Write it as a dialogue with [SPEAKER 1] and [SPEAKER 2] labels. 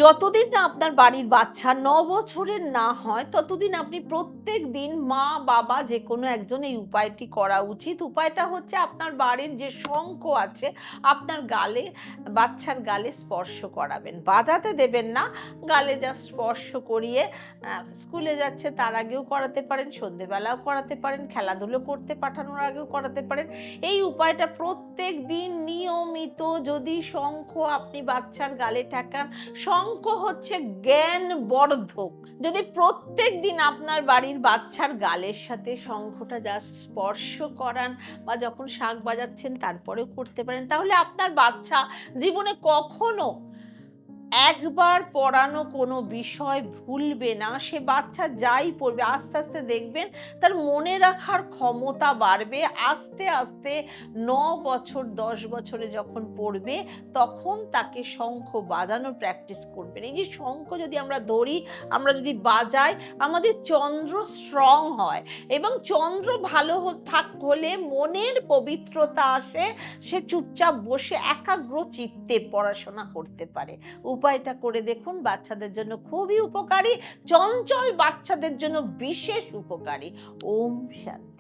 [SPEAKER 1] যতদিন না আপনার বাড়ির বাচ্চা ৯ বছরের না হয়, ততদিন আপনি প্রত্যেক দিন মা, বাবা যেকোনো একজন এই উপায়টি করা উচিত। উপায়টা হচ্ছে আপনার বাড়ির যে শঙ্খ আছে, আপনার গালে, বাচ্চার গালে স্পর্শ করাবেন। বাজাতে দেবেন না, গালে জাস্ট স্পর্শ করিয়ে স্কুলে যাচ্ছে তার আগেও করাতে পারেন, সন্ধেবেলাও করাতে পারেন, খেলাধুলো করতে পাঠানোর আগেও করাতে পারেন। এই উপায়টা প্রত্যেক দিন নিয়মিত যদি শঙ্খ আপনি বাচ্চার গালে ঠেকান, শঙ্খ হচ্ছে জ্ঞান বর্ধক। যদি প্রত্যেক দিন আপনার বাড়ির বাচ্চার গালের সাথে শঙ্খটা জাস্ট স্পর্শ করান বা যখন শাঁখ বাজাচ্ছেন তারপরেও করতে পারেন, তাহলে আপনার বাচ্চা জীবনে কখনো একবার পড়ানো কোনো বিষয় ভুলবে না। সে বাচ্চা যাই পড়বে আস্তে আস্তে দেখবেন তার মনে রাখার ক্ষমতা বাড়বে। আস্তে আস্তে ৯ বছর ১০ বছরে যখন পড়বে তখন তাকে শঙ্খ বাজানো প্র্যাকটিস করবেন। এই যে শঙ্খ যদি আমরা ধরি, আমরা যদি বাজাই, আমাদের চন্দ্র স্ট্রং হয় এবং চন্দ্র ভালো হলে মনের পবিত্রতা আসে। সে চুপচাপ বসে একাগ্র চিত্তে পড়াশোনা করতে পারে। উপায়টা করে দেখুন, বাচ্চাদের জন্য খুবই উপকারী, চঞ্চল বাচ্চাদের জন্য বিশেষ উপকারী। ওম শান্তি।